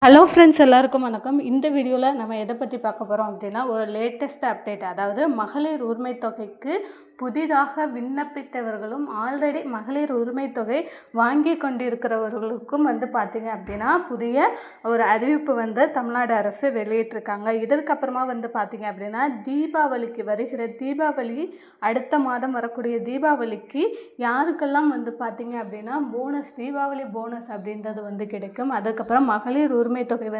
Hello friends, எல்லாருக்கும் வணக்கம். இந்த வீடியோவில் நம்ம எதை பற்றி பார்க்க போகிறோம் அப்படின்னா, ஒரு லேட்டஸ்ட் அப்டேட். அதாவது மகளிர் உரிமை தொகைக்கு புதிதாக விண்ணப்பித்தவர்களும் ஆல்ரெடி மகளிர் உரிமை தொகை வாங்கி கொண்டிருக்கிறவர்களுக்கும் பார்த்திங்க அப்படின்னா புதிய ஒரு அறிவிப்பு தமிழ்நாடு அரசு வெளியிட்டிருக்காங்க. இதற்கப்புறமா பார்த்திங்க அப்படின்னா தீபாவளிக்கு வருகிற தீபாவளி அடுத்த மாதம் வரக்கூடிய தீபாவளிக்கு யாருக்கெல்லாம் பார்த்திங்க அப்படின்னா போனஸ், தீபாவளி போனஸ் அப்படின்றது கிடைக்கும். அதுக்கப்புறம் மகளிர் உரிமை தொகை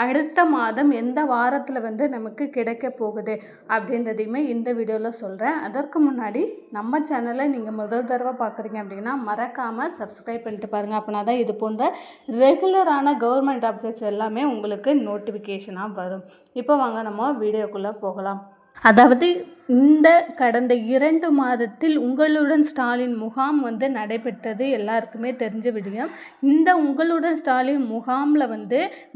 அடுத்த மாதம் எந்த வாரத்தில் நமக்கு கிடைக்க போகுது அப்படின்றதையுமே இந்த வீடியோவில் சொல்கிறேன். அதற்கு முன்னாடி நம்ம சேனலை நீங்கள் முதல் தடவை பார்க்குறீங்க அப்படின்னா மறக்காமல் சப்ஸ்கிரைப் பண்ணிட்டு பாருங்கள். அப்படின்னா தான் இது போன்ற ரெகுலரான கவர்மெண்ட் அப்டேட்ஸ் எல்லாமே உங்களுக்கு நோட்டிஃபிகேஷனாக வரும். இப்போ வாங்க நம்ம வீடியோக்குள்ளே போகலாம். அதாவது இந்த கடந்த 2 மாதத்தில் உங்களுடன் ஸ்டாலின் முகாம் நடைபெற்றது எல்லாருக்குமே தெரிஞ்ச விடயம். இந்த உங்களுடன் ஸ்டாலின் முகாமில்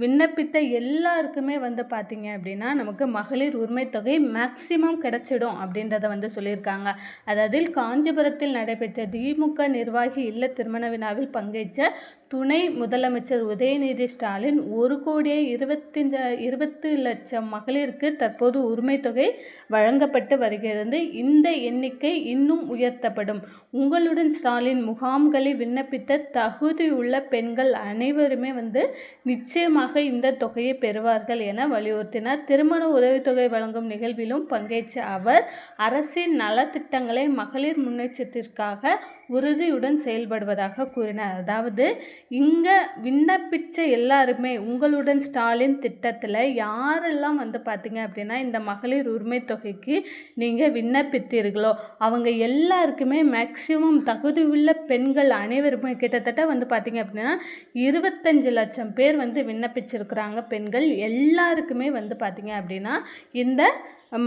விண்ணப்பித்த எல்லாருக்குமே பார்த்திங்க அப்படின்னா நமக்கு மகளிர் உரிமை தொகை மேக்சிமம் கிடைச்சிடும் அப்படின்றத சொல்லியிருக்காங்க. அதாவது காஞ்சிபுரத்தில் நடைபெற்ற திமுக நிர்வாகி இல்ல திருமண விழாவில் பங்கேற்ற துணை முதலமைச்சர் உதயநிதி ஸ்டாலின் 1,20,00,000 மகளிருக்கு தற்போது உரிமை தொகை வழங்கப்பட்டு வருகிறது. இந்த எண்ணிக்கை இன்னும் உயர்த்தப்படும். உங்களுடன் ஸ்டாலின் முகாம்களில் விண்ணப்பித்த தகுதியுள்ள பெண்கள் அனைவருமே நிச்சயமாக இந்த தொகையை பெறுவார்கள் என வலியுறுத்தினார். திருமண உதவித்தொகை வழங்கும் நிகழ்விலும் பங்கேற்ற அவர் அரசின் நலத்திட்டங்களை மகளிர் முன்னேற்றத்திற்காக உறுதியுடன் செயல்படுவதாக கூறினார். அதாவது இங்கே விண்ணப்பித்த எல்லாருமே உங்களுடன் ஸ்டாலின் திட்டத்தில் யாரெல்லாம் பார்த்திங்க அப்படின்னா இந்த மகளிர் உரிமை தொகைக்கு நீங்கள் விண்ணப்பித்தீர்களோ அவங்க எல்லாருக்குமே மேக்சிமம் தகுதியுள்ள பெண்கள் அனைவருமே கிட்டத்தட்ட பார்த்திங்க அப்படின்னா 25 லட்சம் பேர் விண்ணப்பிச்சிருக்கிறாங்க. பெண்கள் எல்லாருக்குமே பார்த்திங்க அப்படின்னா இந்த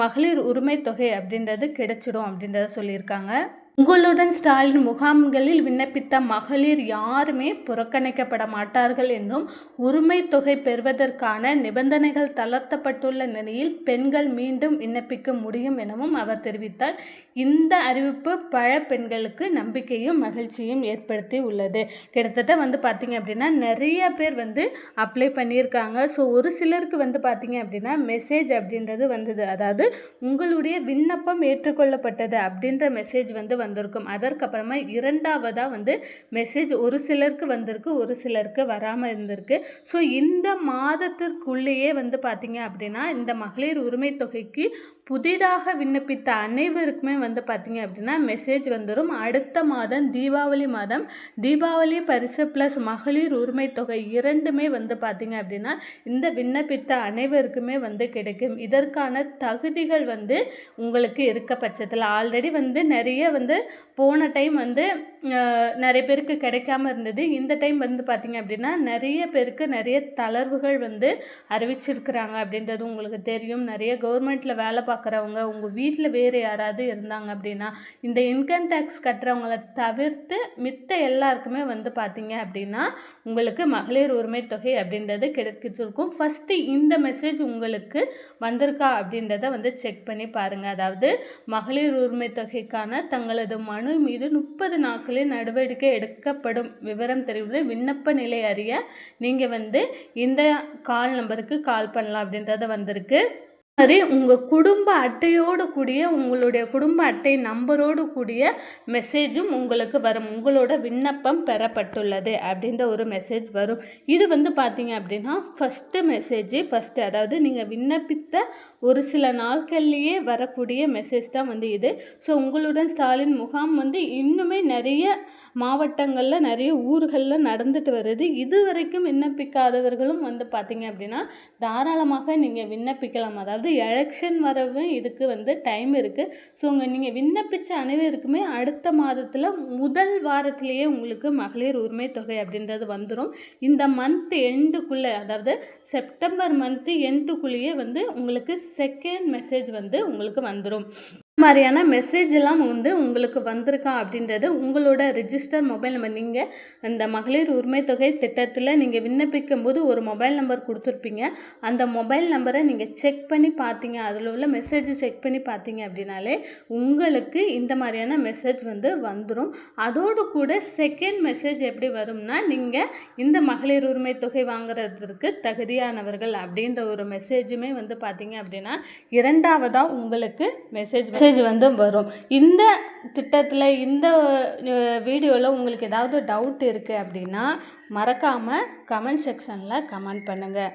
மகளிர் உரிமை தொகை அப்படின்றது கிடைச்சிடும் அப்படின்றத சொல்லியிருக்காங்க. உங்களுடன் ஸ்டாலின் முகாம்களில் விண்ணப்பித்த மகளிர் யாருமே புறக்கணிக்கப்பட மாட்டார்கள் என்றும் உரிமை தொகை பெறுவதற்கான நிபந்தனைகள் தளர்த்தப்பட்டுள்ள நிலையில் பெண்கள் மீண்டும் விண்ணப்பிக்க முடியும் எனவும் அவர் தெரிவித்தார். இந்த அறிவிப்பு பல பெண்களுக்கு நம்பிக்கையும் மகிழ்ச்சியும் ஏற்படுத்தி உள்ளது. கிட்டத்தட்ட பார்த்திங்க அப்படின்னா நிறைய பேர் அப்ளை பண்ணியிருக்காங்க. ஸோ ஒரு சிலருக்கு பார்த்திங்க அப்படின்னா மெசேஜ் அப்படின்றது வந்தது. அதாவது உங்களுடைய விண்ணப்பம் ஏற்றுக்கொள்ளப்பட்டது அப்படின்ற மெசேஜ் வந்திருக்கும். அதற்கப்புறமா இரண்டாவதாக மெசேஜ் ஒரு சிலருக்கு வந்திருக்கு, ஒரு சிலருக்கு வராமல் இருந்திருக்கு. ஸோ இந்த மாதத்திற்குள்ளேயே பார்த்திங்க அப்படின்னா இந்த மகளிர் உரிமை தொகைக்கு புதிதாக விண்ணப்பித்த அனைவருக்குமே பார்த்திங்க அப்படின்னா மெசேஜ் வந்துடும். அடுத்த மாதம் தீபாவளி பரிசு ப்ளஸ் மகளிர் உரிமை தொகை இரண்டுமே பார்த்திங்க அப்படின்னா இந்த விண்ணப்பித்த அனைவருக்குமே கிடைக்கும். இதற்கான தகுதிகள் உங்களுக்கு இருக்க பட்சத்தில் ஆல்ரெடி நிறைய போன டைம் நிறைய பேருக்கு கிடைக்காம இருந்தது. இந்த டைம் பார்த்திங்க அப்படின்னா நிறைய பேருக்கு நிறைய தளர்வுகள் அறிவிச்சிருக்கிறாங்க அப்படின்றது உங்களுக்கு தெரியும். நிறைய கவர்மெண்ட்டில் வேலை பார்க்குறவங்க உங்கள் வீட்டில் வேறு யாராவது இருந்தாங்க அப்படின்னா இந்த இன்கம் டேக்ஸ் கட்டுறவங்களை தவிர்த்து மித்த எல்லாருக்குமே பார்த்திங்க அப்படின்னா உங்களுக்கு மகளிர் உரிமை தொகை அப்படின்றது கிடைச்சிருக்கும். ஃபஸ்ட்டு இந்த மெசேஜ் உங்களுக்கு வந்திருக்கா அப்படின்றத செக் பண்ணி பாருங்கள். அதாவது மகளிர் உரிமை தொகைக்கான தங்களது மனு மீது 30 நாட்களில் நடவடிக்கை எடுக்கப்படும் விவரம் தெரிவித்து விண்ணப்ப நிலை அறிய நீங்கள் இந்த கால் நம்பருக்கு கால் பண்ணலாம் அப்படின்றத வந்திருக்கு. மாதிரி உங்கள் குடும்ப அட்டையோடு கூடிய உங்களுடைய குடும்ப அட்டை நம்பரோடு கூடிய மெசேஜும் உங்களுக்கு வரும். உங்களோட விண்ணப்பம் பெறப்பட்டுள்ளது அப்படின்ற ஒரு மெசேஜ் வரும். இது பார்த்திங்க அப்படின்னா ஃபஸ்ட்டு அதாவது நீங்கள் விண்ணப்பித்த ஒரு சில நாட்கள்லேயே வரக்கூடிய மெசேஜ் தான் இது. ஸோ உங்களுடன் ஸ்டாலின் முகாம் இன்னுமே நிறைய மாவட்டங்களில் நிறைய ஊர்களில் நடந்துட்டு வருது. இது வரைக்கும் விண்ணப்பிக்காதவர்களும் பார்த்திங்க அப்படின்னா தாராளமாக நீங்கள் விண்ணப்பிக்கலாம். அதாவது எலெக்ஷன் வரவே இதுக்கு டைம் இருக்குது. ஸோ நீங்கள் விண்ணப்பித்த அனைவருக்குமே அடுத்த மாதத்தில் முதல் வாரத்திலேயே உங்களுக்கு மகளிர் உரிமை தொகை அப்படின்றது வந்துடும். இந்த மந்த் எண்டுக்குள்ளே, அதாவது செப்டம்பர் மந்த்து எண்டுக்குள்ளேயே உங்களுக்கு செகண்ட் மெசேஜ் உங்களுக்கு வந்துடும். மாதிரியான மெசேஜ் எல்லாம் வந்து உங்களுக்கு வந்திருக்கா அப்படின்றது உங்களோட ரிஜிஸ்டர் மொபைல் நம்பர். நீங்கள் இந்த மகளிர் உரிமை தொகை திட்டத்தில் நீங்கள் விண்ணப்பிக்கும் போது ஒரு மொபைல் நம்பர் கொடுத்துருப்பீங்க. அந்த மொபைல் நம்பரை நீங்கள் செக் பண்ணி பார்த்தீங்க, அதில் உள்ள மெசேஜ் செக் பண்ணி பார்த்தீங்க அப்படின்னாலே உங்களுக்கு இந்த மாதிரியான மெசேஜ் வந்து வந்துடும். அதோடு கூட செகண்ட் மெசேஜ் எப்படி வரும்னா, நீங்கள் இந்த மகளிர் உரிமை தொகை வாங்குறதுக்கு தகுதியானவர்கள் அப்படின்ற ஒரு மெசேஜுமே வந்து பார்த்தீங்க அப்படின்னா இரண்டாவதாக உங்களுக்கு மெசேஜ் வந்து வரும். இந்த திட்டத்தில் இந்த வீடியோவில் உங்களுக்கு ஏதாவது டவுட் இருக்குது அப்படின்னா மறக்காமல் கமெண்ட் செக்ஷனில் கமெண்ட் பண்ணுங்கள்.